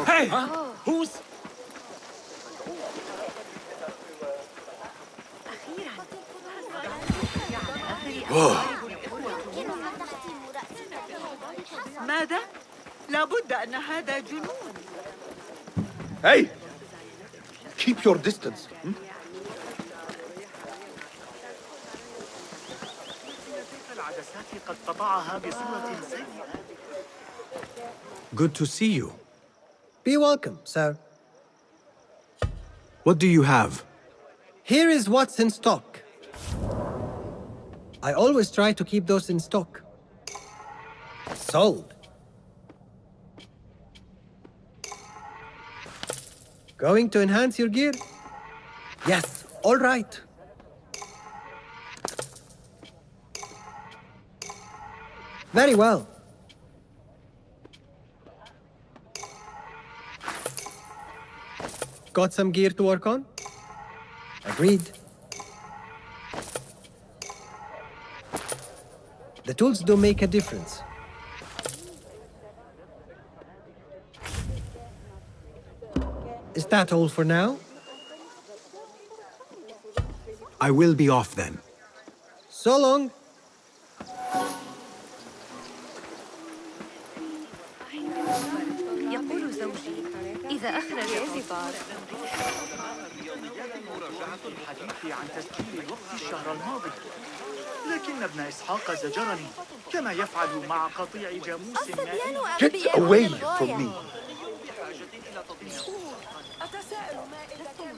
Hey! Who's... ماذا؟ لابد أن هذا جنون. Hey! Keep your distance. Good to see you. Be welcome, sir. What do you have? Here is what's in stock. I always try to keep those in stock. Sold. Going to enhance your gear? Yes, all right. Very well. Got some gear to work on? Agreed. The tools do make a difference. Is that all for now? I will be off then. So long. يقول زوجي إذا أخرج إزبار الحديث عن تسجيل الوقت الشهر الماضي، لكن ابن إسحاق زجرني كما يفعل مع قطيع جاموس مائي. Get away from me. أتساءل ما إذا كان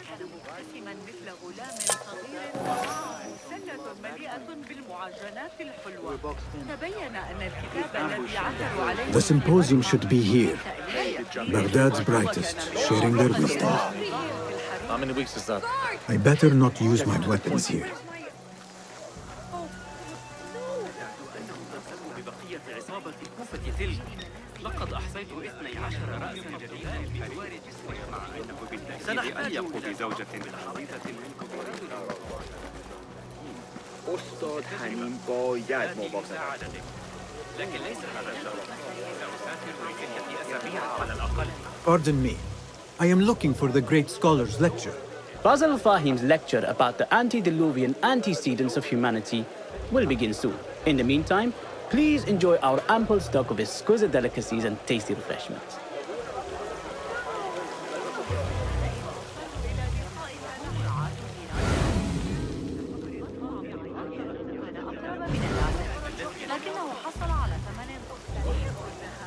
كان مبتسما مثل غلام صغير سلة مليئة بالمعجنات الحلوة. تبين أن الكتاب الذي عثروا عليه The symposium should be here. Baghdad's brightest, sharing their wisdom. How many weeks is that? I better not use my weapons here. ببقية عصابة كوفة تلك لقد أحصيت 12 رأسا جديدا في جوار جسمه، مع أنه بالتأكيد أليق بزوجة حصيفة منكم. استاد همین باید مواظب. لكن ليس هذا الشرط. سأسافر لستة أسابيع على الأقل. Pardon me. I am looking for the great scholar's lecture. Basil Fahim's lecture about the antediluvian antecedents of humanity will begin soon. In the meantime, please enjoy our ample stock of exquisite delicacies and tasty refreshments.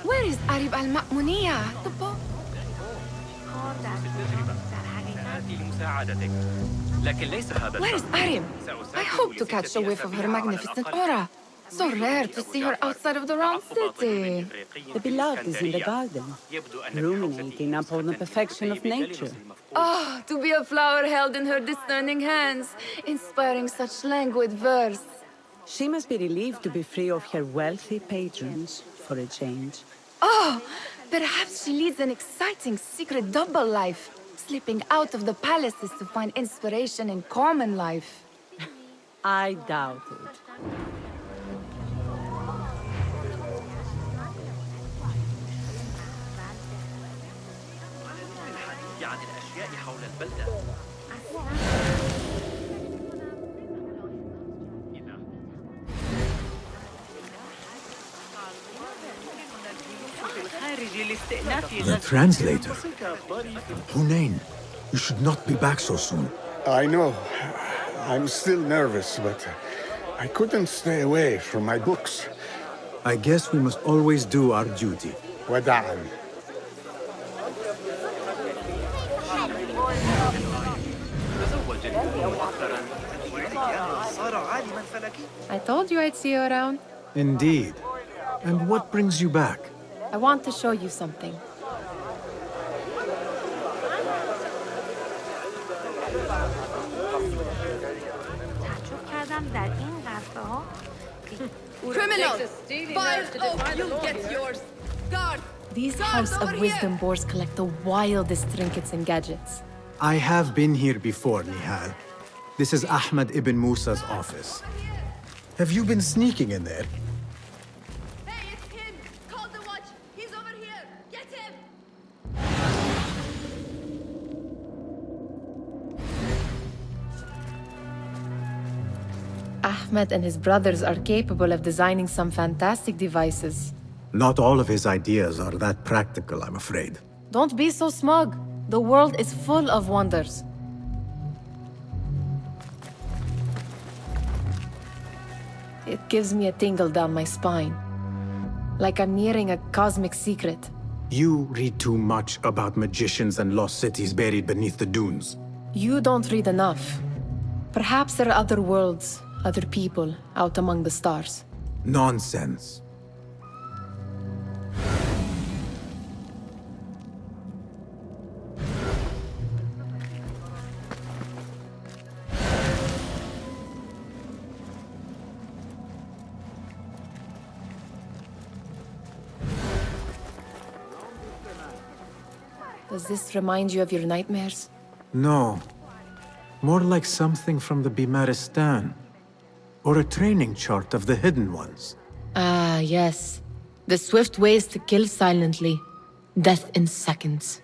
Where is Arib al-Ma'muniyya? لكن ليس هذا Where is Arib? I hope to catch a whiff of her magnificent aura. So rare to see her outside of the round city. The beloved is in the garden, ruminating upon the perfection of nature. Oh, to be a flower held in her discerning hands, inspiring such languid verse. She must be relieved to be free of her wealthy patrons for a change. Oh, perhaps she leads an exciting secret double life, slipping out of the palaces to find inspiration in common life. I doubt it. عن الأشياء حول البلدة. The translator. Hunain, you should not be back so soon. I know. I'm still nervous, but I couldn't stay away from my books. I guess we must always do our duty. وداعاً. I told you I'd see you around. Indeed. And what brings you back? I want to show you something. Criminals! Fire! Oh, you get yours! Guard! These House of Wisdom boars collect the wildest trinkets and gadgets. I have been here before, Nihal. This is Ahmed ibn Musa's office. Have you been sneaking in there? Hey, it's him! Call the watch! He's over here! Get him! Ahmed and his brothers are capable of designing some fantastic devices. Not all of his ideas are that practical, I'm afraid. Don't be so smug. The world is full of wonders. It gives me a tingle down my spine. Like I'm nearing a cosmic secret. You read too much about magicians and lost cities buried beneath the dunes. You don't read enough. Perhaps there are other worlds, other people, out among the stars. Nonsense. Does this remind you of your nightmares? No. More like something from the Bimaristan. Or a training chart of the Hidden Ones. Ah, yes. The swift ways to kill silently. Death in seconds.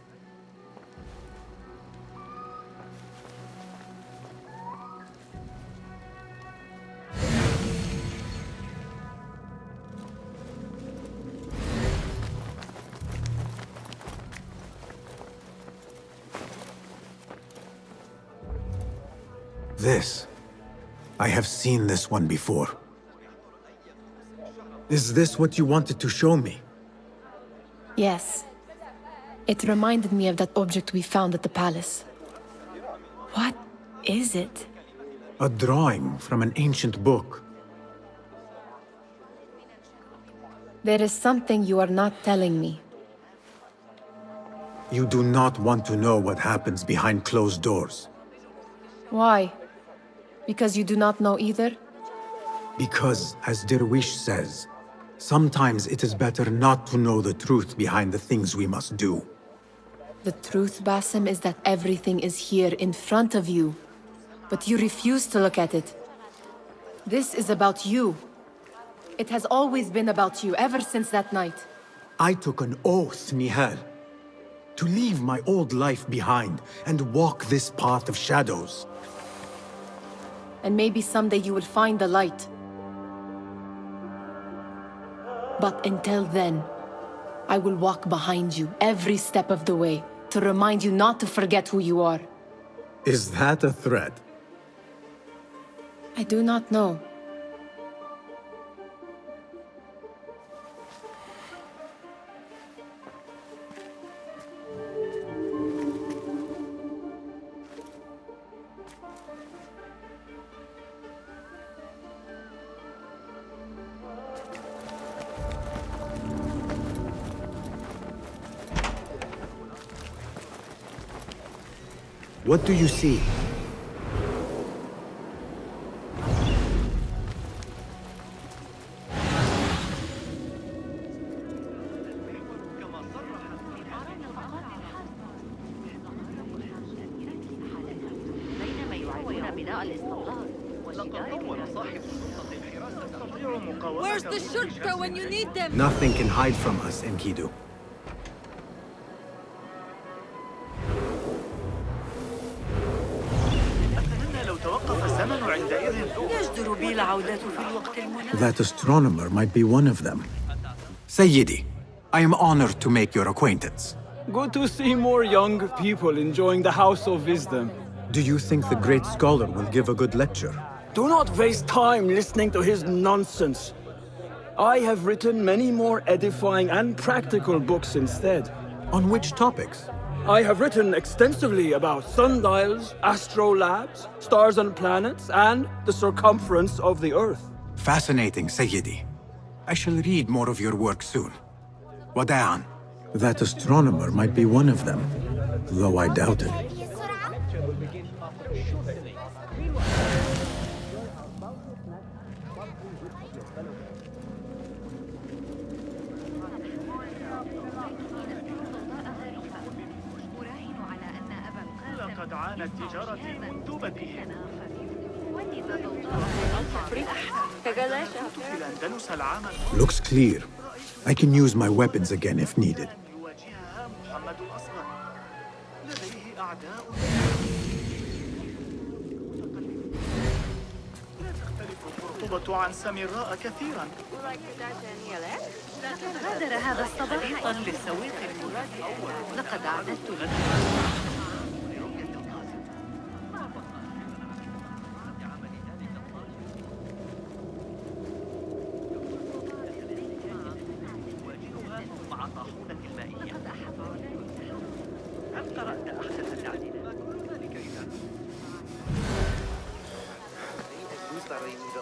This. I have seen this one before. Is this what you wanted to show me? Yes. It reminded me of that object we found at the palace. What is it? A drawing from an ancient book. There is something you are not telling me. You do not want to know what happens behind closed doors. Why? Because you do not know either? Because, as Derwish says, sometimes it is better not to know the truth behind the things we must do. The truth, Basim, is that everything is here in front of you. But you refuse to look at it. This is about you. It has always been about you, ever since that night. I took an oath, Nihal, to leave my old life behind and walk this path of shadows. And maybe someday you will find the light. But until then, I will walk behind you every step of the way to remind you not to forget who you are. Is that a threat? I do not know. What do you see? Where's the shurta when you need them? Nothing can hide from us, Enkidu. يجدر بي العودة في الوقت المناسب. That astronomer might be one of them. Sayyidi, I am honored to make your acquaintance. Good to see more young people enjoying the House of Wisdom. Do you think the great scholar will give a good lecture? Do not waste time listening to his nonsense. I have written many more edifying and practical books instead. On which topics? I have written extensively about sundials, astrolabes, stars and planets, and the circumference of the Earth. Fascinating, Sayyidi. I shall read more of your work soon. Wada'an. That astronomer might be one of them, though I doubt it. لقد عانت تجارتي منذ بدئها. تفريح. الأندلس العام Looks clear. I can use my weapons again if needed. يواجهها محمد الأصغر. لديه أعداء. لا تختلف الخطوبة عن سامراء كثيرا. غادر هذا الصباح طريقا للسويق المراد. لقد أعددت لك.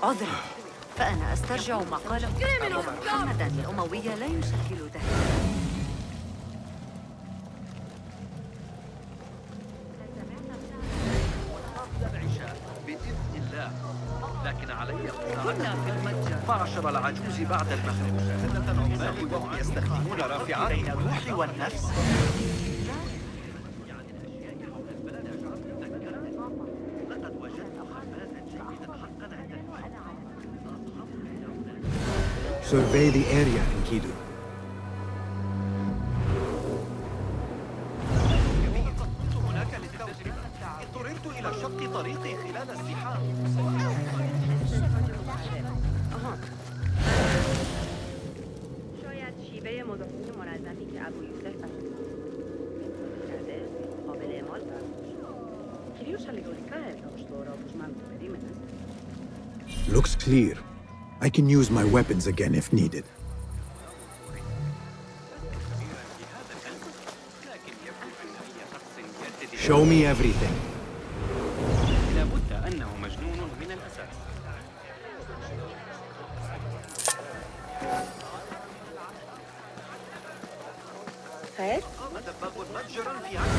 عذرا، فأنا أسترجع ما قاله أن محمداً الأموي لا يشكل تهديداً. بإذن الله، لكن علي معشر العجوز بعد المغرب. العمال وهم يستخدمون رافعات الروح والنفس. Survey the area, Enkidu. كنت هناك للتجربة. اضطررت إلى شق طريقي خلال الزحام. شاید شیوه مدافعین منظمی که ابو یوسف کرده قابل اعمال بود. Looks clear. I can use my weapons again if needed. Show me everything. لابد أنه مجنون من الأساس. خير؟ أدباغ متجرا في عكس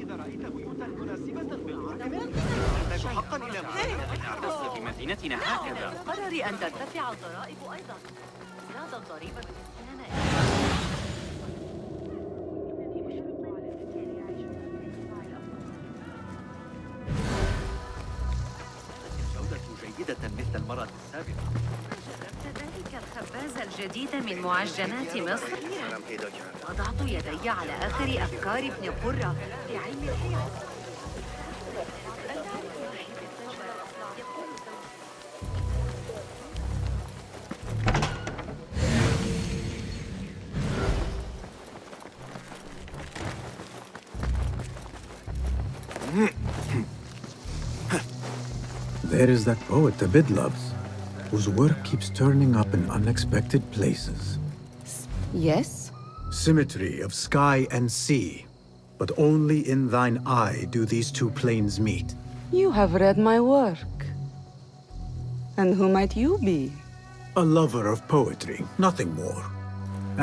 إذا رأيت بيوتا مناسبة بالقرب نحتاج حقا إلى مساعدة في مدينتنا هكذا. قرر أن ترتفع الضرائب أيضا. زاد الضريبة الجودة جيدة مثل المرة السابقة. جربت ذلك الخباز الجديد من معجنات مصر؟ وضعت يدي على آخر أفكار ابن قرة في علم الحياة. There is that poet Abid loves, whose work keeps turning up in unexpected places. Yes? Symmetry of sky and sea, but only in thine eye do these two planes meet. You have read my work. And who might you be? A lover of poetry, nothing more.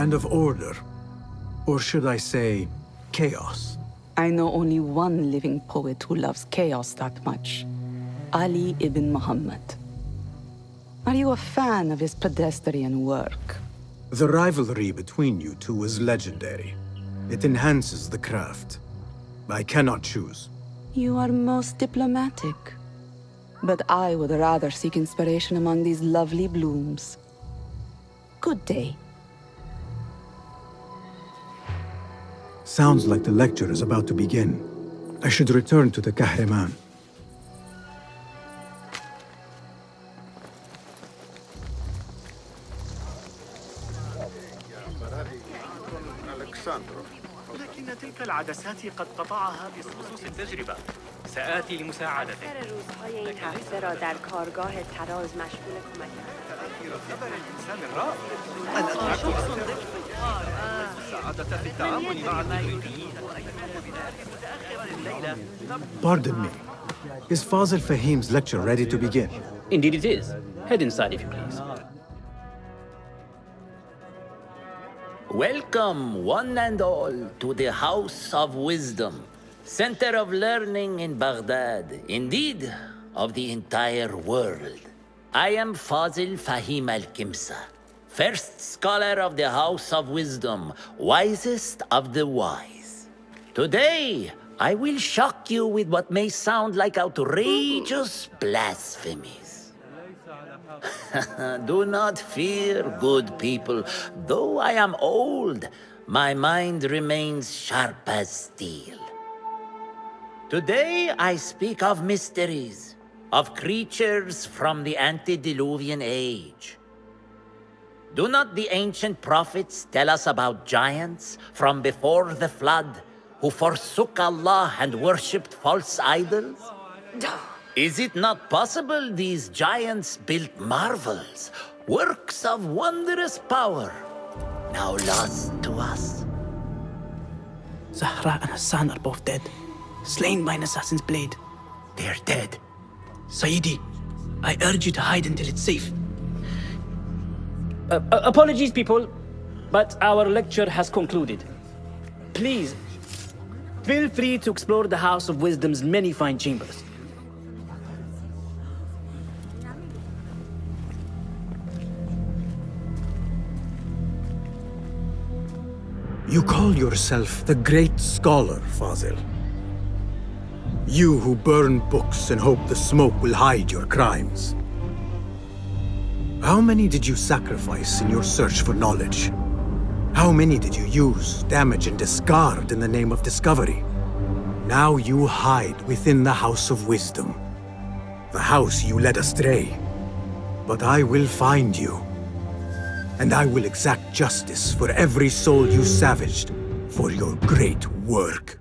And of order. Or should I say, chaos. I know only one living poet who loves chaos that much. Ali ibn Muhammad. Are you a fan of his pedestrian work? The rivalry between you two is legendary. It enhances the craft. I cannot choose. You are most diplomatic. But I would rather seek inspiration among these lovely blooms. Good day. Sounds like the lecture is about to begin. I should return to the Kahraman. لكن تلك العدسات قد قطعها بخصوص التجربة. سآتي لمساعدتك. روزهای این هفته را در کارگاه تراز مشغول کمک خبر الإنسان الرائع. أنا شخص السعادة في التعامل مع المجرمين. Pardon me. Is Fazil Fahim's lecture ready to begin? Indeed it is. Head inside if you please. Welcome, one and all, to the House of Wisdom, center of learning in Baghdad, indeed, of the entire world. I am Fazil Fahim al-Kimsa, first scholar of the House of Wisdom, wisest of the wise. Today, I will shock you with what may sound like outrageous blasphemies. Do not fear, good people. Though I am old, my mind remains sharp as steel. Today I speak of mysteries, of creatures from the antediluvian age. Do not the ancient prophets tell us about giants from before the flood who forsook Allah and worshipped false idols? Is it not possible these giants built marvels, works of wondrous power, now lost to us? Zahra and Hassan are both dead, slain by an assassin's blade. They're dead. Sayyidi, I urge you to hide until it's safe. Apologies, people, but our lecture has concluded. Please, feel free to explore the House of Wisdom's many fine chambers. You call yourself the great scholar, Fazil. You who burn books and hope the smoke will hide your crimes. How many did you sacrifice in your search for knowledge? How many did you use, damage, and discard in the name of discovery? Now you hide within the House of Wisdom. The house you led astray. But I will find you. And I will exact justice for every soul you savaged for your great work.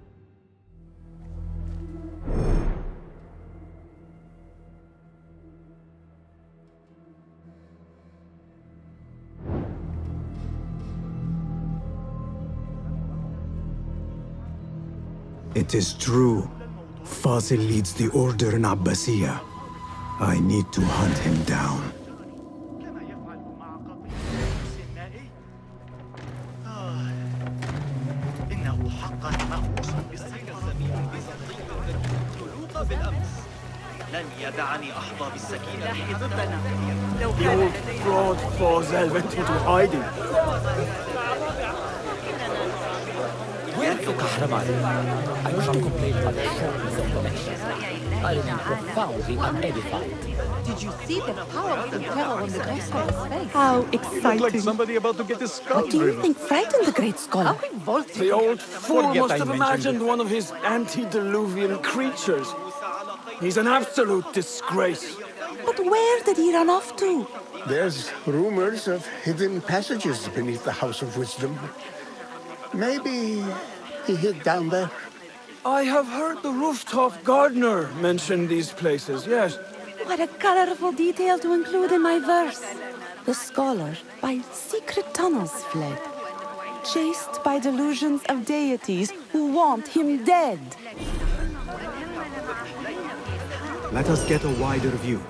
It is true. Fazil leads the order in Abbasiyah. I need to hunt him down. The old fraud Fazil went into hiding. I contemplate on the shortness of connections. I am profoundly unedified. Did you see the power of the terror on the great scholar's face? How Looked exciting. like somebody about to get his skull What do you driven. think frightened the great scholar? How revolting. The old fool must have imagined one of his antediluvian creatures. He's an absolute disgrace. But where did he run off to? There's rumors of hidden passages beneath the House of Wisdom. Maybe he hid down there. I have heard the rooftop gardener mention these places, yes. What a colorful detail to include in my verse. The scholar by secret tunnels fled, chased by delusions of deities who want him dead. Let us get a wider view.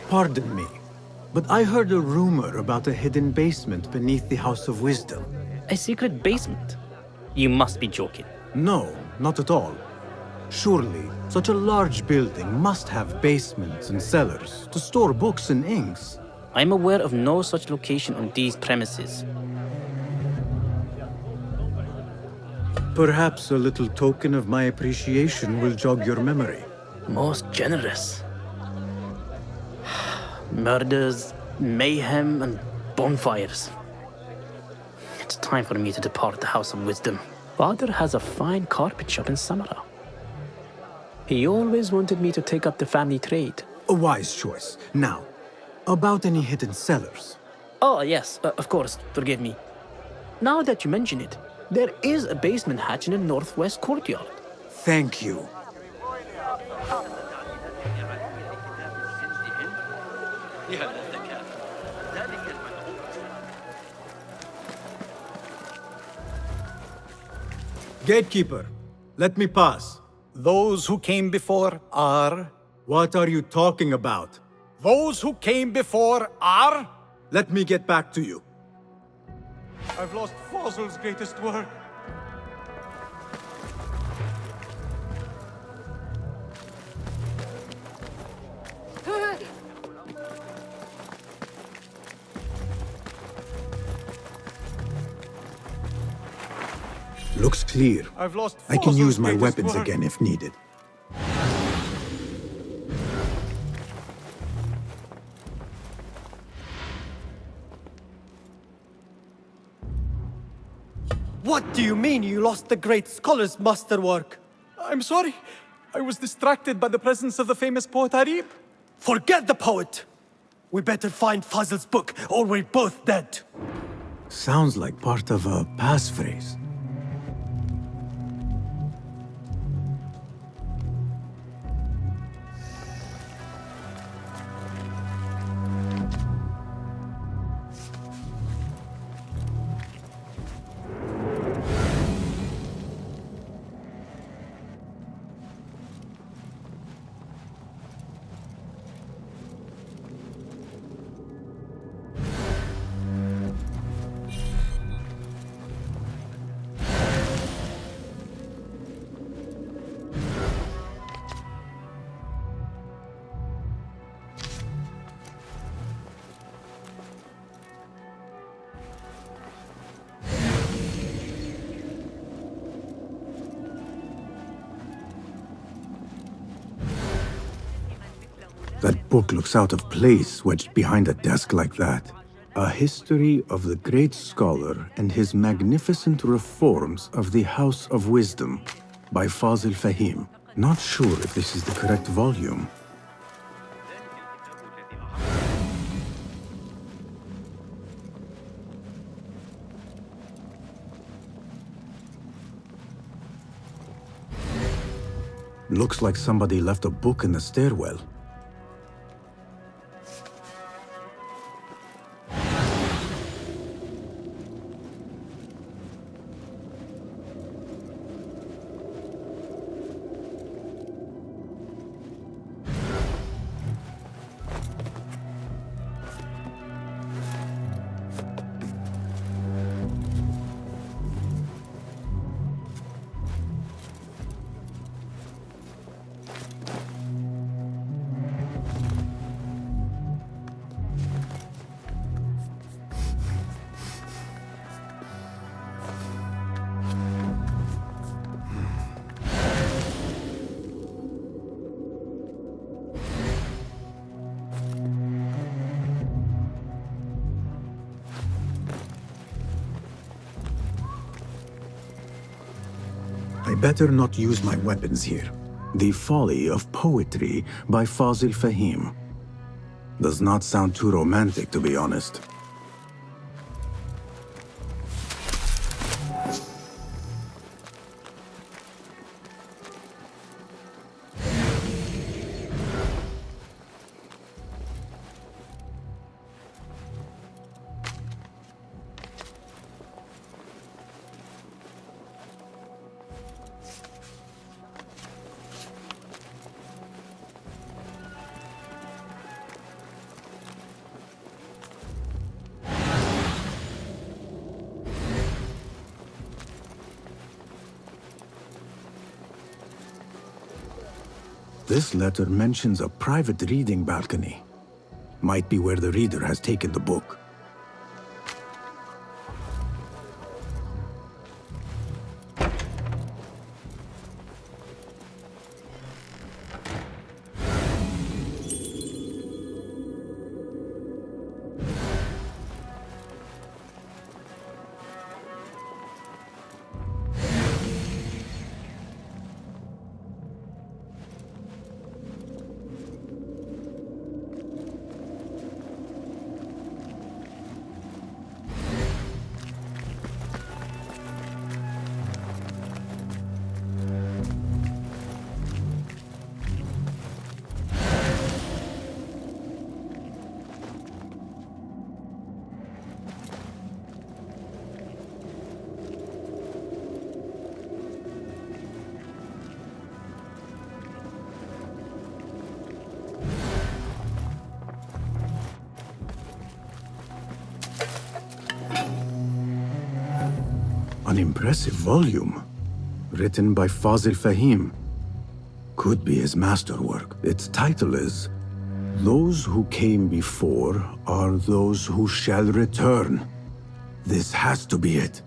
Pardon me, but I heard a rumor about a hidden basement beneath the House of Wisdom. A secret basement? You must be joking. No, not at all. Surely, such a large building must have basements and cellars to store books and inks. I'm aware of no such location on these premises. Perhaps a little token of my appreciation will jog your memory. Most generous. Murders, mayhem, and bonfires. It's time for me to depart the House of Wisdom. Father has a fine carpet shop in Samara. He always wanted me to take up the family trade. A wise choice. Now, about any hidden cellars? Oh, yes, of course, forgive me. Now that you mention it, there is a basement hatch in the northwest courtyard. Thank you. يا للذكاء ذلك المنعوت. Gatekeeper, let me pass. Those who came before are... What are you talking about? Those who came before are... Let me get back to you. I've lost Fossil's greatest work. Looks clear. I've lost I can use Fossil's my greatest weapons work. again if needed. What do you mean you lost the great scholar's masterwork? I'm sorry. I was distracted by the presence of the famous poet Arib. Forget the poet! We better find Fazl's book, or we're both dead. Sounds like part of a passphrase. That book looks out of place wedged behind a desk like that. A history of the great scholar and his magnificent reforms of the House of Wisdom by Fazil Fahim. Not sure if this is the correct volume. Looks like somebody left a book in the stairwell. I better not use my weapons here. The Folly of Poetry by Fazil Fahim. Does not sound too romantic, to be honest. This letter mentions a private reading balcony. Might be where the reader has taken the book. An impressive volume, written by Fazil Fahim. Could be his masterwork. Its title is, Those Who Came Before Are Those Who Shall Return. This has to be it.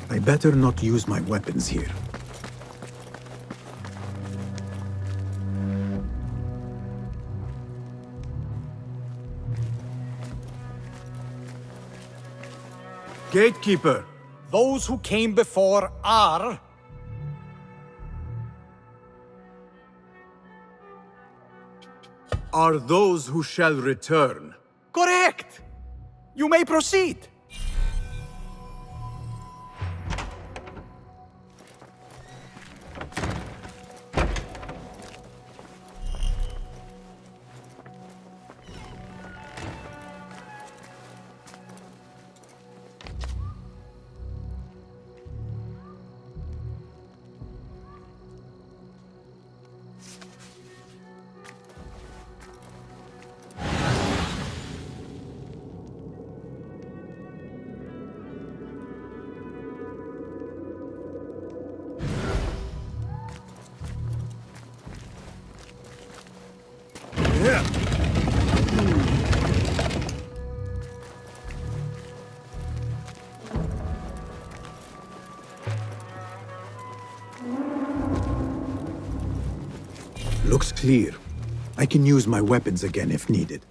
I better not use my weapons here. Gatekeeper! Those who came before are... Are those who shall return. Correct! You may proceed. Looks clear. I can use my weapons again if needed.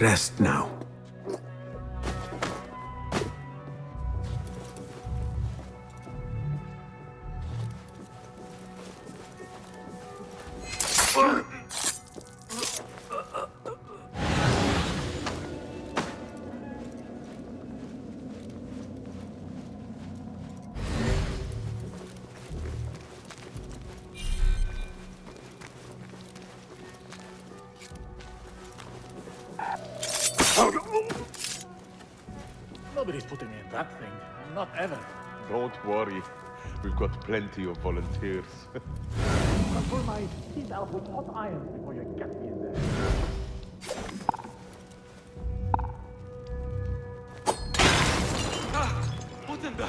Rest now. Nobody's putting me in that thing. Not ever. Don't worry. We've got plenty of volunteers. I'll pull my teeth out with hot iron before you get me in there. What in the...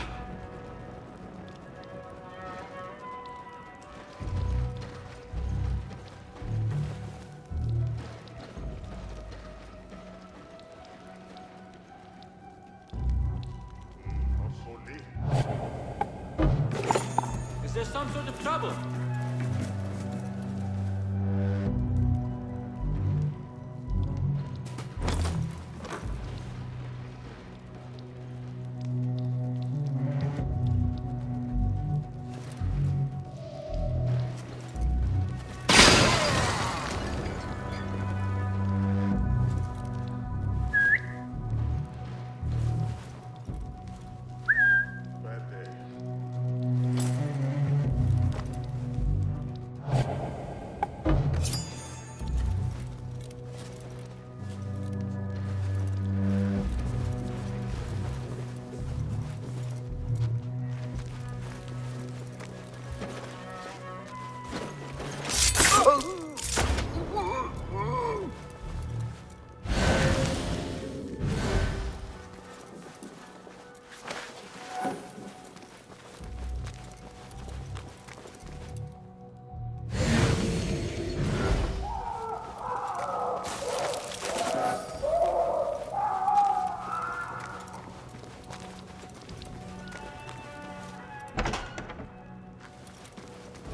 there some sort of trouble?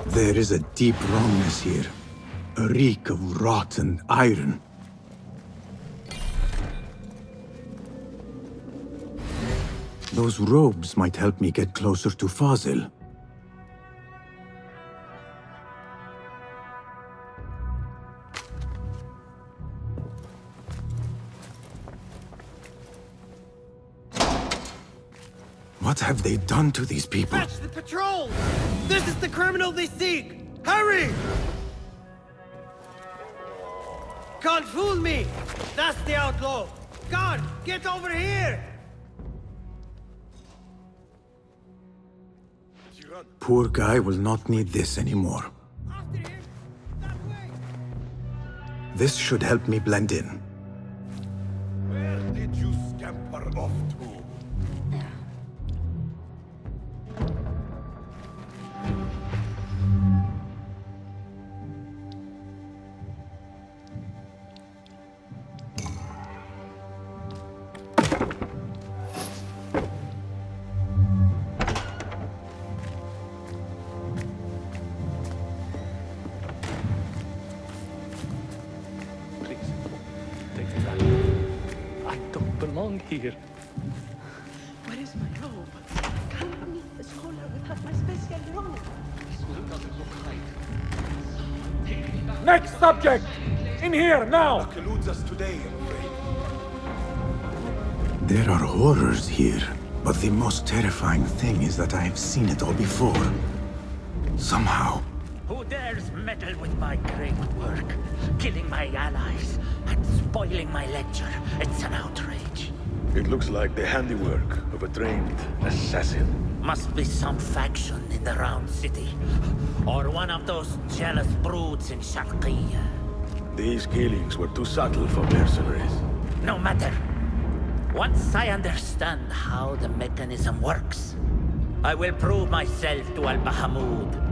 There is a deep wrongness here. A reek of rotten iron. Those robes might help me get closer to Fazil. What have they done to these people? Fetch the patrol! This is the criminal they seek! Hurry! Can't fool me! That's the outlaw! God, get over here! Poor guy will not need this anymore. This should help me blend in. Where did you scamper off to? Here. Where is my robe? Can't beneath this collar without my special robe. Next subject! In here, now! Eludes us today, I'm afraid. There are horrors here, but the most terrifying thing is that I have seen it all before. Somehow. Who dares meddle with my great work, killing my allies and spoiling my lecture? It's an outrage. It looks like the handiwork of a trained assassin. Must be some faction in the Round City, or one of those jealous broods in Sharqiyya. These killings were too subtle for mercenaries. No matter. Once I understand how the mechanism works, I will prove myself to Al-Bahamud.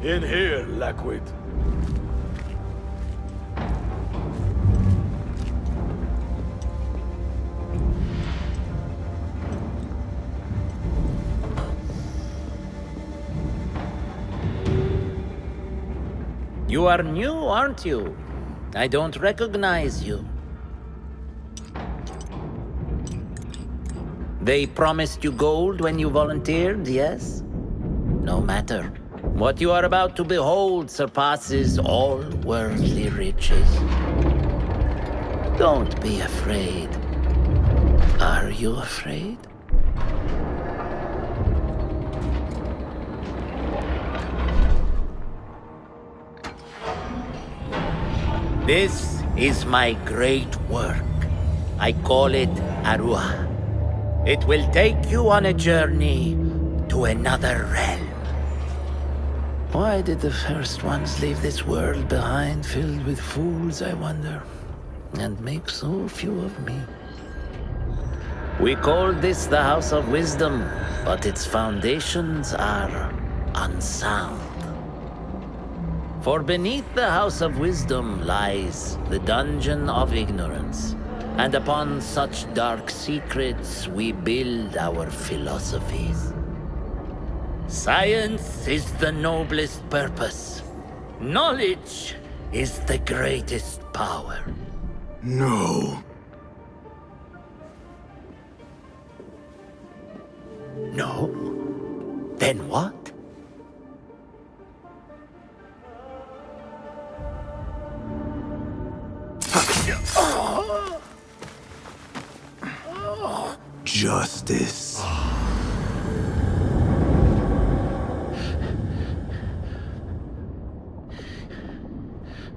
In here, Lackwit. You are new, aren't you? I don't recognize you. They promised you gold when you volunteered, yes? No matter. What you are about to behold surpasses all worldly riches. Don't be afraid. Are you afraid? This is my great work. I call it Aruha. It will take you on a journey to another realm. Why did the first ones leave this world behind filled with fools, I wonder, and make so few of me? We call this the House of Wisdom, but its foundations are unsound. For beneath the House of Wisdom lies the Dungeon of Ignorance, and upon such dark secrets we build our philosophies. Science is the noblest purpose. Knowledge is the greatest power. No. No? Then what? Justice.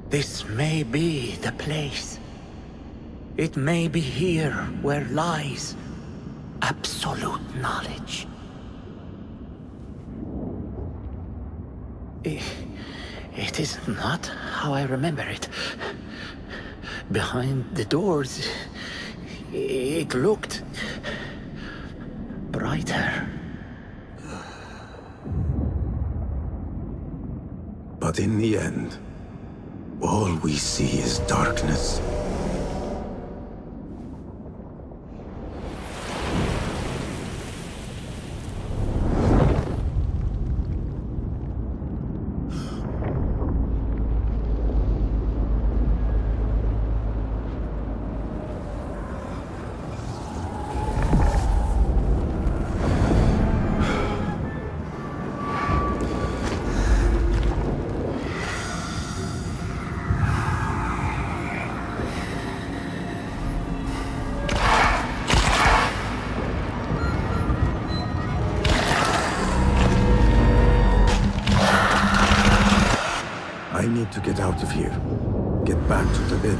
This may be the place. It may be here where lies absolute knowledge. It is not how I remember it. Behind the doors, it looked brighter. But in the end, all we see is darkness. I need to get out of here. Get back to the inn.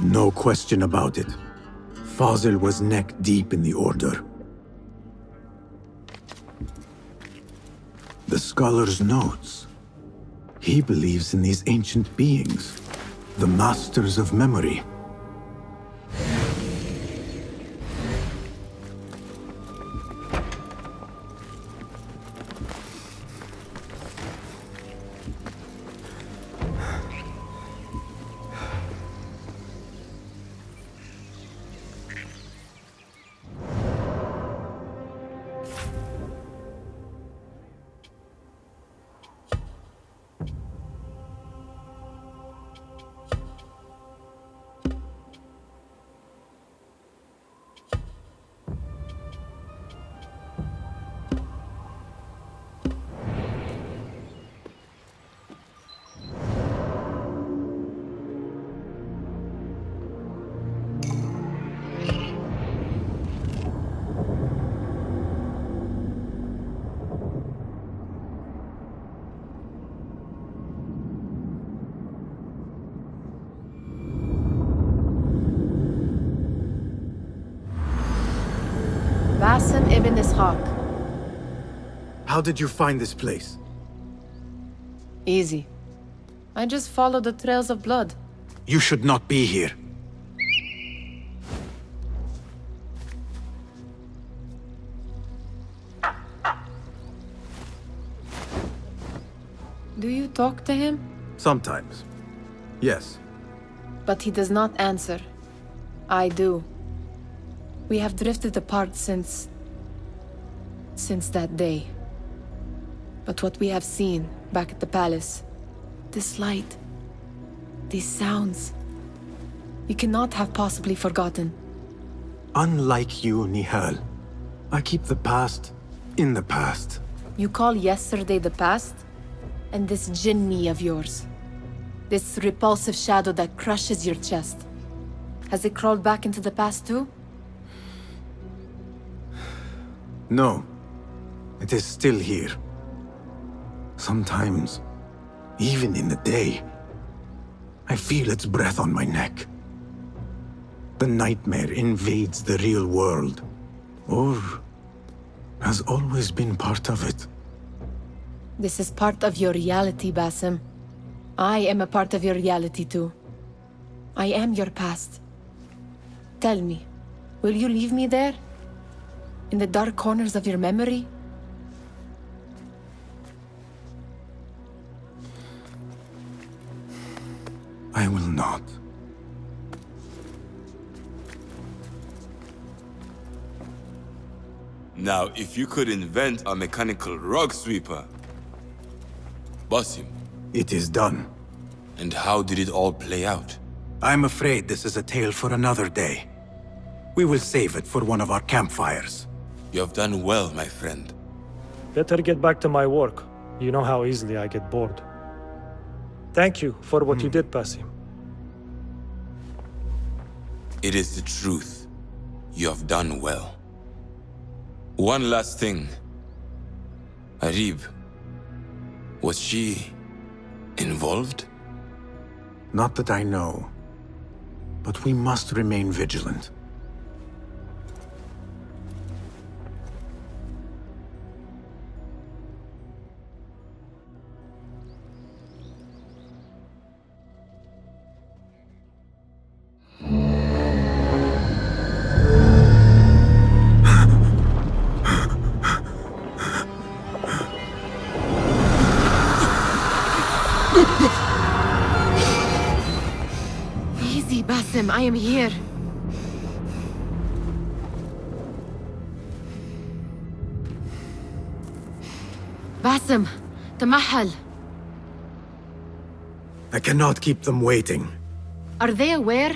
No question about it. Fazil was neck deep in the Order. The scholar's notes. He believes in these ancient beings, the masters of memory. Basim ibn Ishaq. How did you find this place? Easy. I just followed the trails of blood. You should not be here. Do you talk to him? Sometimes. Yes. But he does not answer. I do. We have drifted apart since that day. But what we have seen back at the palace, this light, these sounds, you cannot have possibly forgotten. Unlike you, Nihal, I keep the past in the past. You call yesterday the past? And this jinni of yours, this repulsive shadow that crushes your chest, has it crawled back into the past too? No, it is still here. Sometimes, even in the day, I feel its breath on my neck. The nightmare invades the real world, or has always been part of it. This is part of your reality, Basim. I am a part of your reality too. I am your past. Tell me, will you leave me there? In the dark corners of your memory? I will not. Now, if you could invent a mechanical rug sweeper... Basim. It is done. And how did it all play out? I'm afraid this is a tale for another day. We will save it for one of our campfires. You have done well, my friend. Better get back to my work. You know how easily I get bored. Thank you for what you did, Basim. It is the truth. You have done well. One last thing. Arib, was she involved? Not that I know. But we must remain vigilant. Easy, Basim, I am here. Basim, Tamahal. I cannot keep them waiting. Are they aware,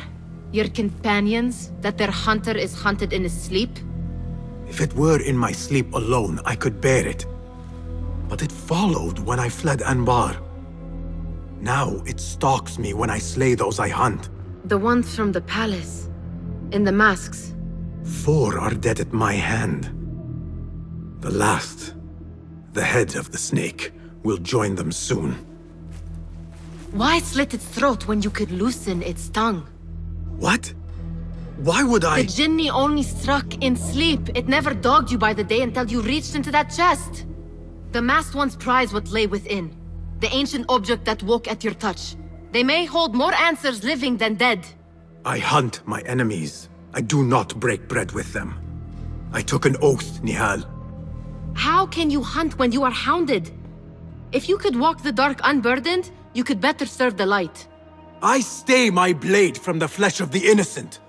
your companions, that their hunter is hunted in his sleep? If it were in my sleep alone, I could bear it. But it followed when I fled Anbar. Now it stalks me when I slay those I hunt. The ones from the palace, in the masks. 4 are dead at my hand. The last, the head of the snake, will join them soon. Why slit its throat when you could loosen its tongue? What? Why would I? The jinni only struck in sleep. It never dogged you by the day until you reached into that chest. The masked ones prize what lay within. The ancient object that woke at your touch. They may hold more answers living than dead. I hunt my enemies. I do not break bread with them. I took an oath, Nihal. How can you hunt when you are hounded? If you could walk the dark unburdened, you could better serve the light. I stay my blade from the flesh of the innocent,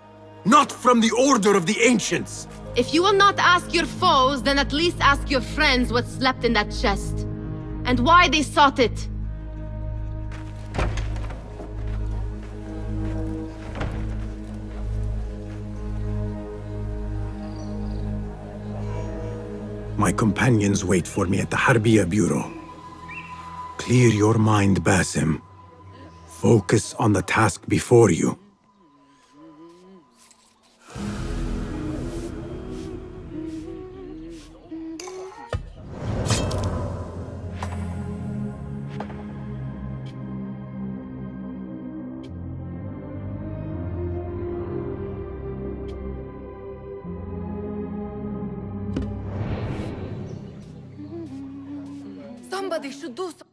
not from the order of the ancients. If you will not ask your foes, then at least ask your friends what slept in that chest. And why they sought it. My companions wait for me at the Harbiya Bureau. Clear your mind, Basim. Focus on the task before you. Somebody should do something.